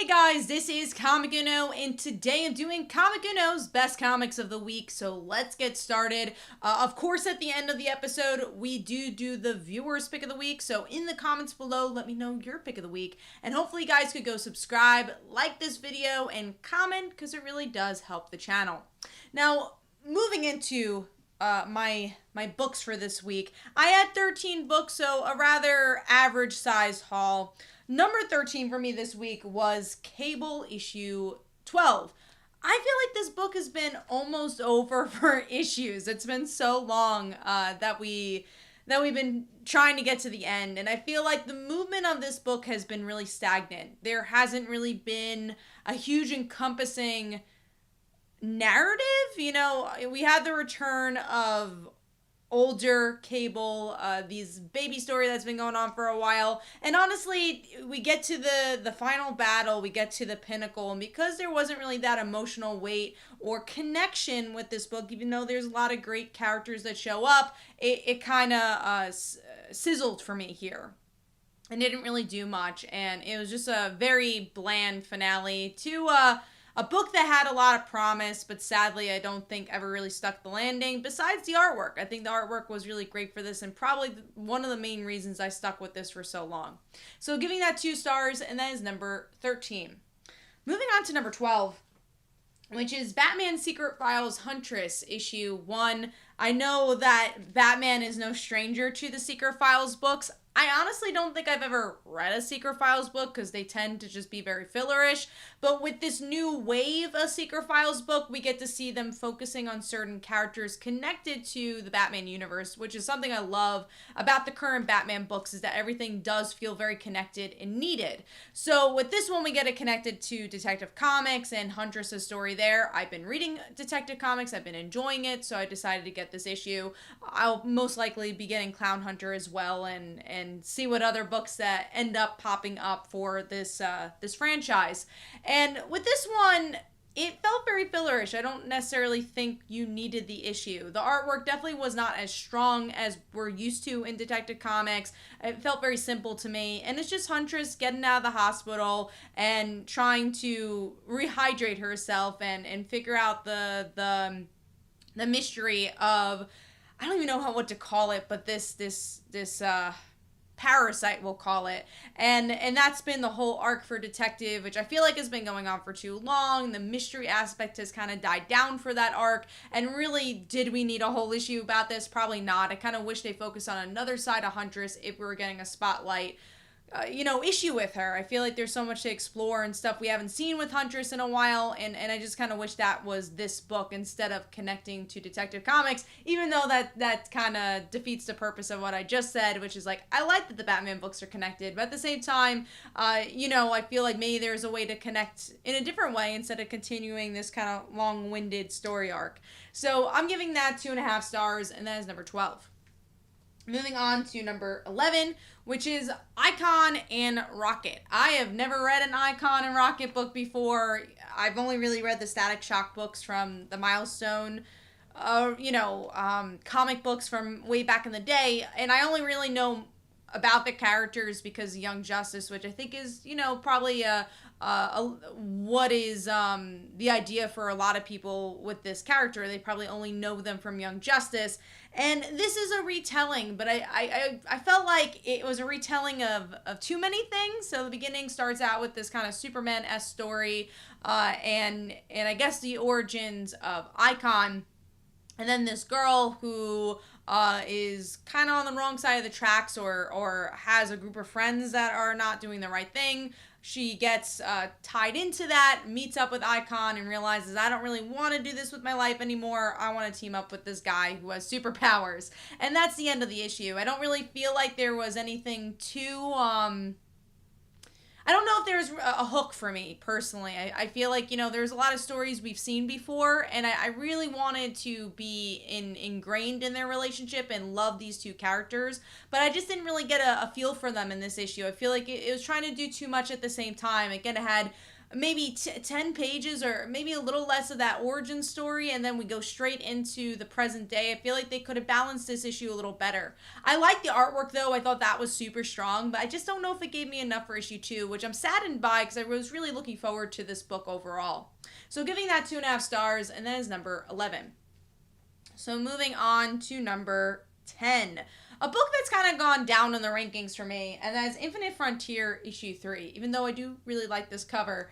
Hey guys, this is Comic Uno, and today I'm doing Comic Uno's Best Comics of the Week, so let's get started. Of course, at the end of the episode, we do the viewer's pick of the week, so in the comments below, let me know your pick of the week, and hopefully you guys could go subscribe, like this video, and comment, because it really does help the channel. Now, moving into my books for this week, I had 13 books, so a rather average sized haul. Number 13 for me this week was Cable issue 12. I feel like this book has been almost over for issues. It's been so long that we've been trying to get to the end, and I feel like the movement of this book has been really stagnant. There hasn't really been a huge encompassing narrative. You know, we had the return of older Cable, these baby story that's been going on for a while, and honestly, we get to the final battle, we get to the pinnacle, and because there wasn't really that emotional weight or connection with this book, even though there's a lot of great characters that show up, it kind of sizzled for me here and didn't really do much, and it was just a very bland finale to a book that had a lot of promise, but sadly I don't think ever really stuck the landing, besides the artwork. I think the artwork was really great for this, and probably one of the main reasons I stuck with this for so long. So giving that 2 stars, and that is number 13. Moving on to number 12, which is Batman Secret Files Huntress, issue 1. I know that Batman is no stranger to the Secret Files books. I honestly don't think I've ever read a Secret Files book because they tend to just be very fillerish. But with this new wave of Secret Files book, we get to see them focusing on certain characters connected to the Batman universe, which is something I love about the current Batman books, is that everything does feel very connected and needed. So with this one, we get it connected to Detective Comics and Huntress's story there. I've been reading Detective Comics. I've been enjoying it, so I decided to get this issue. I'll most likely be getting Clown Hunter as well, and see what other books that end up popping up for this this franchise. And with this one, it felt very fillerish. I don't necessarily think you needed the issue. The artwork definitely was not as strong as we're used to in Detective Comics. It felt very simple to me, and it's just Huntress getting out of the hospital and trying to rehydrate herself and figure out the mystery of, I don't even know what to call it, but this parasite, we'll call it, and that's been the whole arc for Detective, which I feel like has been going on for too long. The mystery aspect has kind of died down for that arc, and really, did we need a whole issue about this? Probably not. I kind of wish they focused on another side of Huntress if we were getting a spotlight issue with her. I feel like there's so much to explore and stuff we haven't seen with Huntress in a while, and I just kind of wish that was this book instead of connecting to Detective Comics, even though that kind of defeats the purpose of what I just said, which is like, I like that the Batman books are connected, but at the same time, I feel like maybe there's a way to connect in a different way instead of continuing this kind of long-winded story arc. So I'm giving that 2.5 stars, and that is number 12. Moving on to number 11, which is Icon and Rocket. I have never read an Icon and Rocket book before. I've only really read the Static Shock books from the Milestone, comic books from way back in the day, and I only really know about the characters because of Young Justice, which I think is, probably what is the idea for a lot of people with this character. They probably only know them from Young Justice, and this is a retelling, but I felt like it was a retelling of too many things. So the beginning starts out with this kind of Superman-esque story, and I guess the origins of Icon, and then this girl who is kind of on the wrong side of the tracks, or has a group of friends that are not doing the right thing. She gets tied into that, meets up with Icon, and realizes, I don't really want to do this with my life anymore. I want to team up with this guy who has superpowers. And that's the end of the issue. I don't really feel like there was anything too I don't know if there's a hook for me, personally. I feel like, there's a lot of stories we've seen before, and I really wanted to be ingrained in their relationship and love these two characters, but I just didn't really get a feel for them in this issue. I feel like it was trying to do too much at the same time. Again, it had maybe 10 pages or maybe a little less of that origin story, and then we go straight into the present day. I feel like they could have balanced this issue a little better. I like the artwork though. I thought that was super strong, but I just don't know if it gave me enough for issue 2, which I'm saddened by because I was really looking forward to this book overall. So giving that 2.5 stars, and that is number 11. So moving on to number 10. A book that's kind of gone down in the rankings for me, and that is Infinite Frontier issue 3, even though I do really like this cover.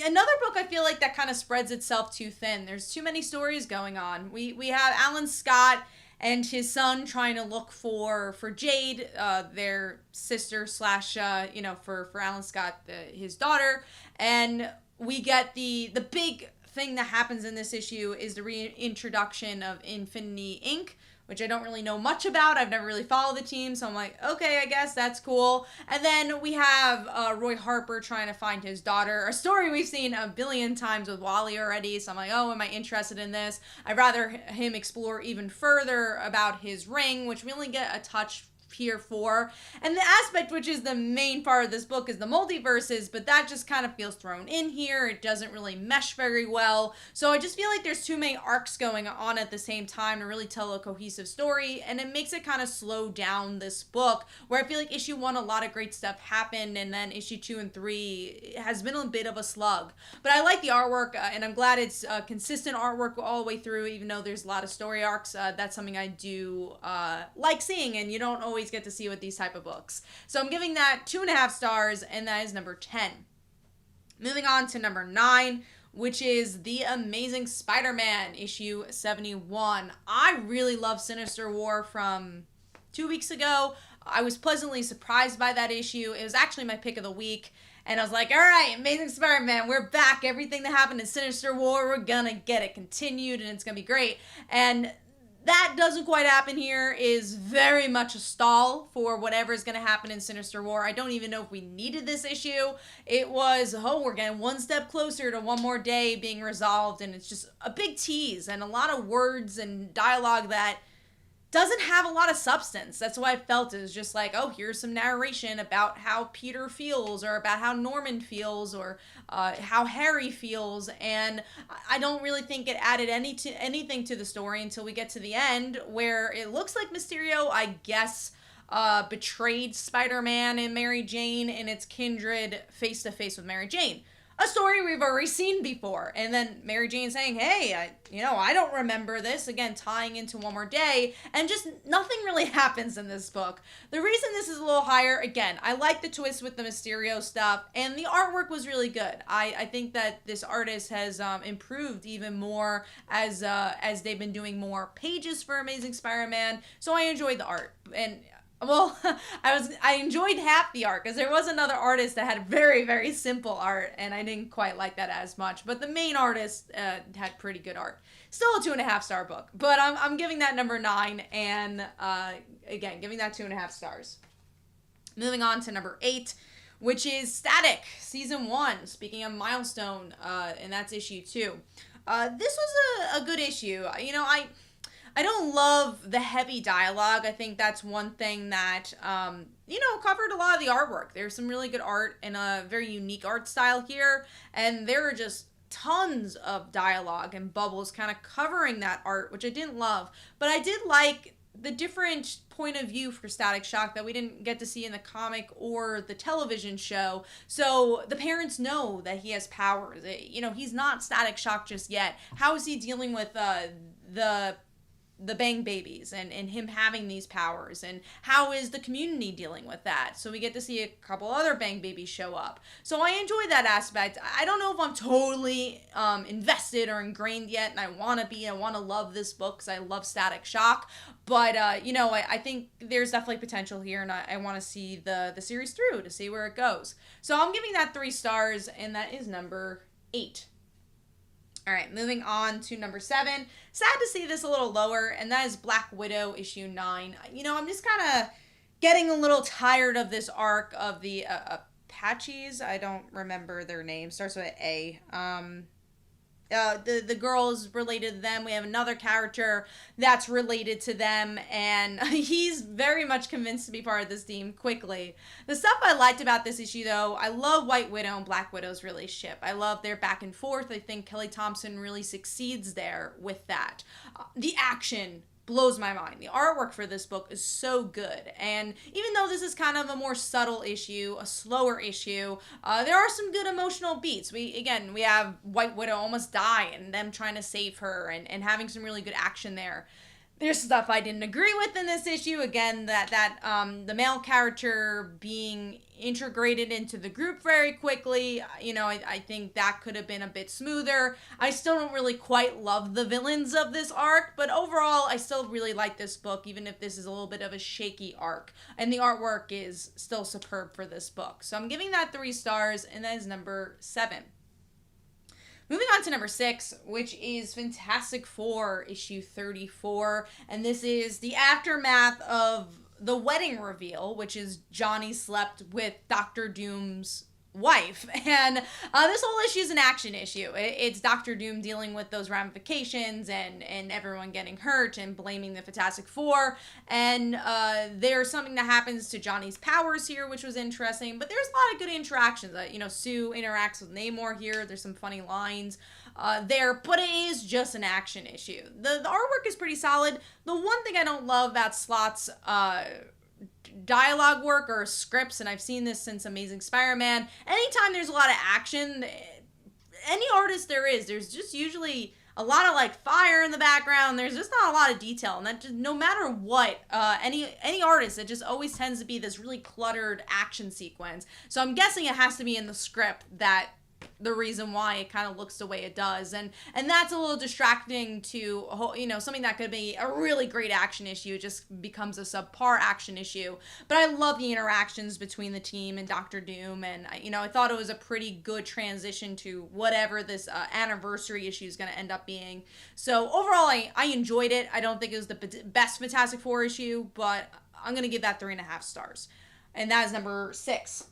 Another book I feel like that kind of spreads itself too thin. There's too many stories going on. We have Alan Scott and his son trying to look for Jade, their sister slash, for Alan Scott, his daughter. And we get the big thing that happens in this issue is the reintroduction of Infinity Inc., which I don't really know much about. I've never really followed the team, so I'm like, okay, I guess that's cool. And then we have Roy Harper trying to find his daughter, a story we've seen a billion times with Wally already, so I'm like, oh, am I interested in this? I'd rather him explore even further about his ring, which we only get a touch here for. And the aspect which is the main part of this book is the multiverses, but that just kind of feels thrown in here. It doesn't really mesh very well. So I just feel like there's too many arcs going on at the same time to really tell a cohesive story, and it makes it kind of slow down this book, where I feel like issue 1 a lot of great stuff happened, and then issue 2 and 3 has been a bit of a slug. But I like the artwork, and I'm glad it's consistent artwork all the way through, even though there's a lot of story arcs. That's something I do like seeing, and you don't always get to see with these type of books. So I'm giving that 2.5 stars, and that is number 10. Moving on to number 9, which is The Amazing Spider-Man issue 71. I really love Sinister War from 2 weeks ago. I was pleasantly surprised by that issue. It was actually my pick of the week. And I was like, all right, Amazing Spider-Man, we're back. Everything that happened in Sinister War, we're gonna get it continued, and it's gonna be great. And that doesn't quite happen here. Is very much a stall for whatever is going to happen in Sinister War. I don't even know if we needed this issue. It was, we're getting one step closer to one more day being resolved, and it's just a big tease and a lot of words and dialogue that doesn't have a lot of substance. That's why I felt it was just like, oh, here's some narration about how Peter feels, or about how Norman feels, or how Harry feels, and I don't really think it added anything to the story until we get to the end, where it looks like Mysterio, I guess, betrayed Spider-Man and Mary Jane, and its kindred face-to-face with Mary Jane. A story we've already seen before. And then Mary Jane saying, hey, I don't remember this. Again, tying into One More Day. And just nothing really happens in this book. The reason this is a little higher, again, I like the twist with the Mysterio stuff. And the artwork was really good. I think that this artist has improved even more as they've been doing more pages for Amazing Spider-Man. So I enjoyed the art. And well, I enjoyed half the art, because there was another artist that had very, very simple art, and I didn't quite like that as much. But the main artist had pretty good art. Still a 2.5 star book, but I'm giving that number 9, and again, giving that 2.5 stars. Moving on to number 8, which is Static Season 1. Speaking of Milestone, and that's issue 2. This was a good issue. I don't love the heavy dialogue. I think that's one thing that, covered a lot of the artwork. There's some really good art and a very unique art style here. And there are just tons of dialogue and bubbles kind of covering that art, which I didn't love. But I did like the different point of view for Static Shock that we didn't get to see in the comic or the television show. So the parents know that he has powers. He's not Static Shock just yet. How is he dealing with the Bang Babies and him having these powers, and how is the community dealing with that? So we get to see a couple other Bang Babies show up. So I enjoy that aspect. I don't know if I'm totally invested or ingrained yet, and I want to love this book because I love Static Shock, but I think there's definitely potential here, and I want to see the series through to see where it goes. So I'm giving that 3 stars, and that is number 8. All right, moving on to number 7. Sad to see this a little lower, and that is Black Widow issue 9. I'm just kind of getting a little tired of this arc of the Apaches. I don't remember their name. Starts with A. the girl is related to them. We have another character that's related to them, and he's very much convinced to be part of this team quickly. The stuff I liked about this issue, though, I love White Widow and Black Widow's relationship. I love their back and forth. I think Kelly Thompson really succeeds there with that. The action blows my mind. The artwork for this book is so good, and even though this is kind of a more subtle issue, a slower issue, there are some good emotional beats. We have White Widow almost die and them trying to save her, and having some really good action there. There's stuff I didn't agree with in this issue. Again, that the male character being integrated into the group very quickly. I think that could have been a bit smoother. I still don't really quite love the villains of this arc, but overall, I still really like this book, even if this is a little bit of a shaky arc. And the artwork is still superb for this book. So I'm giving that 3 stars, and that is number 7. Moving on to number 6, which is Fantastic Four, issue 34. And this is the aftermath of the wedding reveal, which is Johnny slept with Dr. Doom's wife. And this whole issue is an action issue. It's Dr. Doom dealing with those ramifications and everyone getting hurt and blaming the Fantastic Four. And there's something that happens to Johnny's powers here, which was interesting. But there's a lot of good interactions. Sue interacts with Namor here. There's some funny lines there, but it is just an action issue. The artwork is pretty solid. The one thing I don't love about Slott's dialogue work or scripts, and I've seen this since Amazing Spider-Man, anytime there's a lot of action, any artist there's just usually a lot of like fire in the background. There's just not a lot of detail, and that just, no matter what, any artist, it just always tends to be this really cluttered action sequence. So I'm guessing it has to be in the script that the reason why it kind of looks the way it does, and that's a little distracting to something that could be a really great action issue just becomes a subpar action issue. But I love the interactions between the team and Dr. Doom, and I thought it was a pretty good transition to whatever this anniversary issue is going to end up being. So overall, I enjoyed it. I don't think it was the best Fantastic Four issue, but I'm going to give that 3.5 stars, and that is number 6.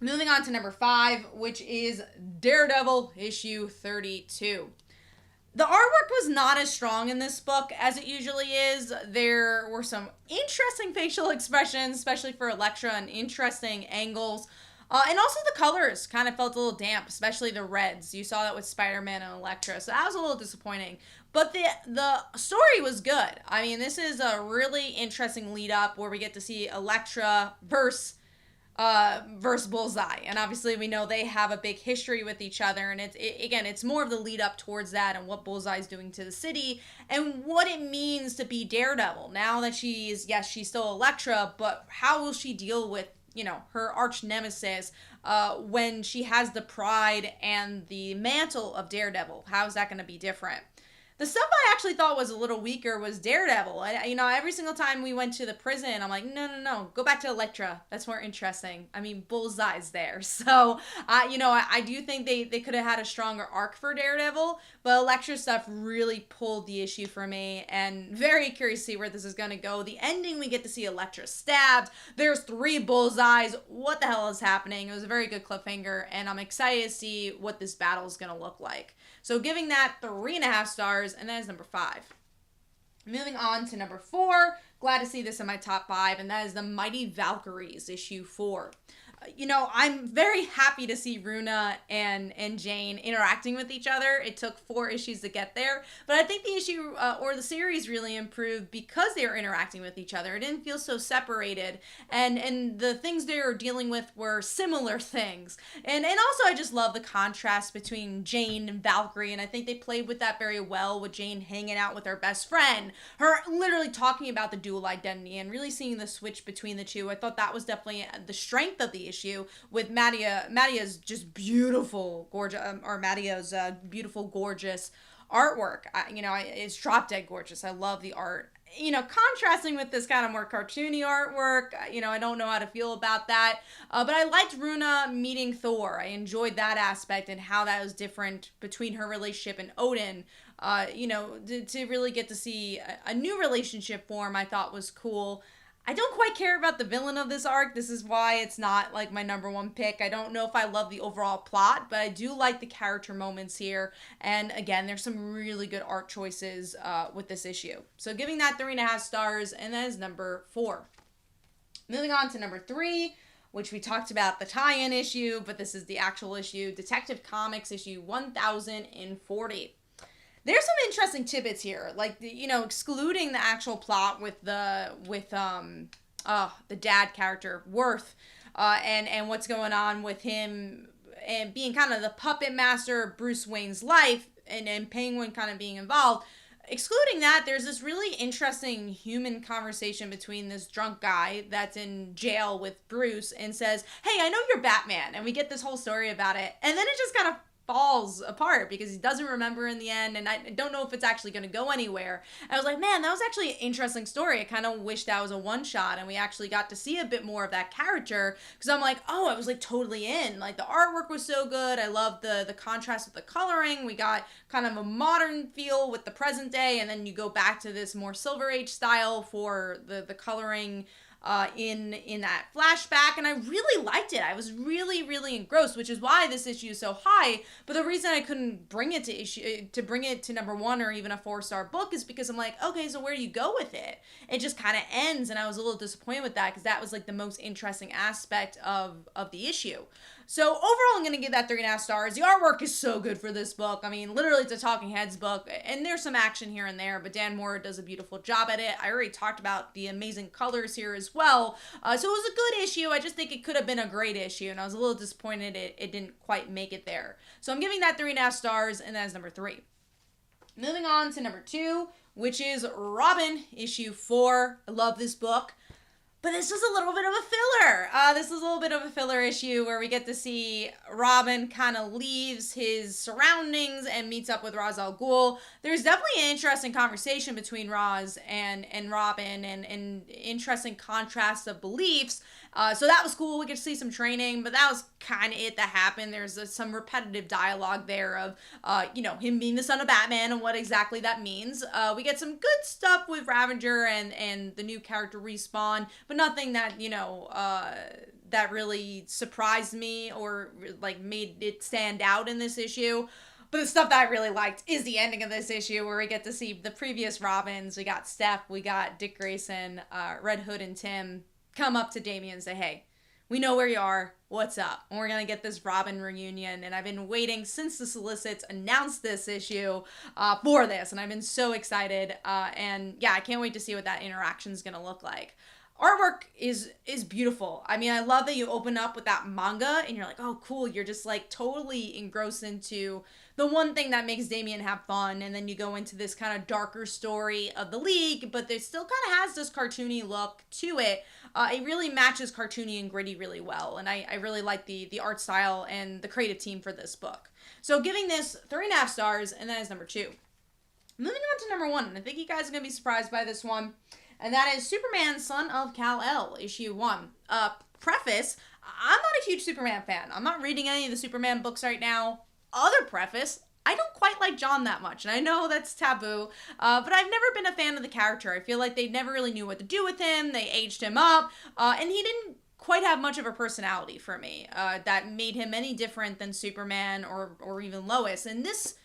Moving on to number 5, which is Daredevil, issue 32. The artwork was not as strong in this book as it usually is. There were some interesting facial expressions, especially for Elektra, and interesting angles. And also the colors kind of felt a little damp, especially the reds. You saw that with Spider-Man and Elektra, so that was a little disappointing. But the story was good. I mean, this is a really interesting lead up where we get to see Elektra versus Bullseye, and obviously we know they have a big history with each other, and it's more of the lead up towards that and what Bullseye's doing to the city and what it means to be Daredevil now that she's still Elektra, but how will she deal with her arch nemesis when she has the pride and the mantle of Daredevil? How is that going to be different? The stuff I actually thought was a little weaker was Daredevil. Every single time we went to the prison, I'm like, no, go back to Elektra. That's more interesting. I mean, Bullseye's there. So, I do think they could have had a stronger arc for Daredevil, but Elektra stuff really pulled the issue for me, and very curious to see where this is going to go. The ending, we get to see Elektra stabbed. There's 3 Bullseyes. What the hell is happening? It was a very good cliffhanger, and I'm excited to see what this battle is going to look like. So giving that 3.5 stars, and that is number 5. Moving on to number 4, glad to see this in my top 5, and that is the Mighty Valkyries, issue 4. I'm very happy to see Runa and Jane interacting with each other. It took 4 issues to get there, but I think the issue or the series really improved because they were interacting with each other. It didn't feel so separated, and the things they were dealing with were similar things. And also I just love the contrast between Jane and Valkyrie, and I think they played with that very well, with Jane hanging out with her best friend, her literally talking about the dual identity and really seeing the switch between the two. I thought that was definitely the strength of the issue, with Madia's just beautiful, gorgeous, Madia's beautiful, gorgeous artwork. It's drop dead gorgeous. I love the art. Contrasting with this kind of more cartoony artwork, I don't know how to feel about that. But I liked Runa meeting Thor. I enjoyed that aspect and how that was different between her relationship and Odin. To really get to see a new relationship form, I thought was cool. I don't quite care about the villain of this arc. This is why it's not like my number one pick. I don't know if I love the overall plot, but I do like the character moments here. And again, there's some really good art choices with this issue. So giving that 3.5 stars, and that is number 4. Moving on to number 3, which we talked about the tie-in issue, but this is the actual issue, Detective Comics issue 1040. There's some interesting tidbits here, like, excluding the actual plot with the dad character, Worth, and what's going on with him and being kind of the puppet master of Bruce Wayne's life, and Penguin kind of being involved. Excluding that, there's this really interesting human conversation between this drunk guy that's in jail with Bruce and says, "Hey, I know you're Batman," and we get this whole story about it, and then it just kind of falls apart because he doesn't remember in the end, and I don't know if it's actually going to go anywhere. And I was like, man, that was actually an interesting story. I kind of wish that was a one-shot and we actually got to see a bit more of that character, because I'm like, oh, I was like totally in. Like, the artwork was so good. I loved the contrast with the coloring. We got kind of a modern feel with the present day, and then you go back to this more Silver Age style for the coloring in that flashback, and I really liked it. I was really, really engrossed, which is why this issue is so high. But the reason I couldn't bring it to number 1 or even a 4-star book is because I'm like, okay, so where do you go with it? It just kind of ends, and I was a little disappointed with that because that was like the most interesting aspect of the issue. So overall, I'm going to give that 3.5 stars. The artwork is so good for this book. I mean, literally, it's a Talking Heads book, and there's some action here and there, but Dan Mora does a beautiful job at it. I already talked about the amazing colors here as well. So it was a good issue. I just think it could have been a great issue, and I was a little disappointed it didn't quite make it there. So I'm giving that 3.5 stars, and that is number 3. Moving on to number 2, which is Robin, issue 4. I love this book. But this was a little bit of a filler. This is a little bit of a filler issue where we get to see Robin kind of leaves his surroundings and meets up with Ra's al Ghul. There's definitely an interesting conversation between Ra's and Robin, and interesting contrast of beliefs. So that was cool. We get to see some training, but that was kind of it that happened. There's some repetitive dialogue there of, him being the son of Batman and what exactly that means. We get some good stuff with Ravager and the new character Respawn, but nothing that, that really surprised me or like made it stand out in this issue. But the stuff that I really liked is the ending of this issue where we get to see the previous Robins. We got Steph, we got Dick Grayson, Red Hood, and Tim come up to Damian and say, hey, we know where you are. What's up? And we're going to get this Robin reunion. And I've been waiting since the solicits announced this issue for this. And I've been so excited. And yeah, I can't wait to see what that interaction is going to look like. Artwork is beautiful. I mean, I love that you open up with that manga and you're like, oh, cool. You're just like totally engrossed into the one thing that makes Damian have fun. And then you go into this kind of darker story of the League, but there still kind of has this cartoony look to it. It really matches cartoony and gritty really well. And I really like the art style and the creative team for this book. So giving this 3.5 stars, and that is number 2. Moving on to number 1, and I think you guys are going to be surprised by this one. And that is Superman, Son of Kal-El, issue 1. Preface, I'm not a huge Superman fan. I'm not reading any of the Superman books right now. Other preface, I don't quite like John that much. And I know that's taboo, but I've never been a fan of the character. I feel like they never really knew what to do with him. They aged him up, and he didn't quite have much of a personality for me that made him any different than Superman or even Lois. And this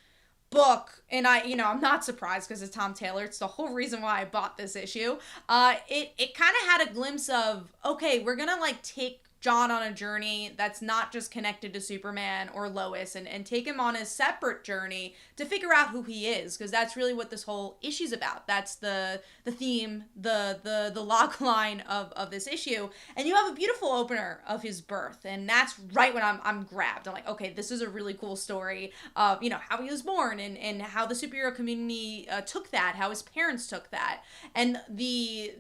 book, and I'm not surprised because it's Tom Taylor. It's the whole reason why I bought this issue. It kind of had a glimpse of, okay, we're gonna like take John on a journey that's not just connected to Superman or Lois, and take him on a separate journey to figure out who he is, because that's really what this whole issue's about. That's the theme, the log line of this issue. And you have a beautiful opener of his birth, and that's right when I'm grabbed. I'm like, okay, this is a really cool story of, how he was born and how the superhero community took that, how his parents took that, and the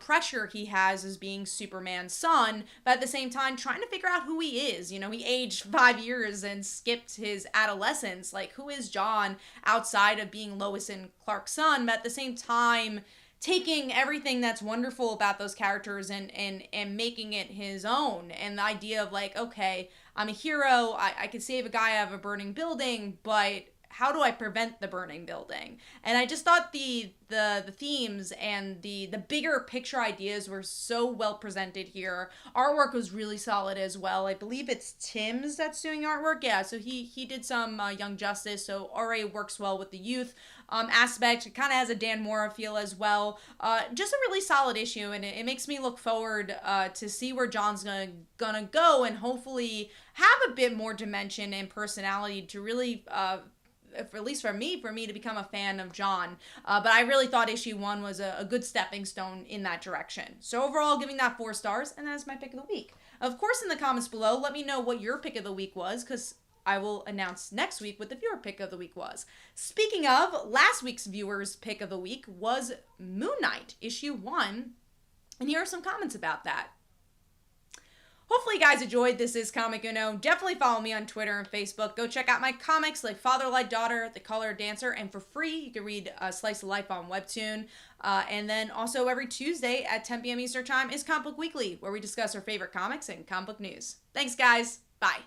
pressure he has as being Superman's son, but at the same time trying to figure out who he is. He aged 5 years and skipped his adolescence. Like, who is John outside of being Lois and Clark's son, but at the same time taking everything that's wonderful about those characters and making it his own. And the idea of like, okay, I'm a hero, I could save a guy out of a burning building, but how do I prevent the burning building? And I just thought the themes and the bigger picture ideas were so well presented here. Artwork was really solid as well. I believe it's Tim's that's doing artwork. Yeah, so he did some Young Justice, so already works well with the youth aspect. It kind of has a Dan Mora feel as well. Just a really solid issue, and it makes me look forward to see where John's gonna go, and hopefully have a bit more dimension and personality to really at least for me to become a fan of John. But I really thought issue 1 was a good stepping stone in that direction. So overall, giving that 4 stars, and that is my pick of the week. Of course, in the comments below, let me know what your pick of the week was, because I will announce next week what the viewer pick of the week was. Speaking of, last week's viewer's pick of the week was Moon Knight, issue 1. And here are some comments about that. Hopefully you guys enjoyed. This is Comic Uno. Definitely follow me on Twitter and Facebook. Go check out my comics like Father Like Daughter, The Color Dancer, and for free you can read Slice of Life on Webtoon. And then also every Tuesday at 10 p.m. Eastern Time is Comic Book Weekly, where we discuss our favorite comics and comic book news. Thanks guys. Bye.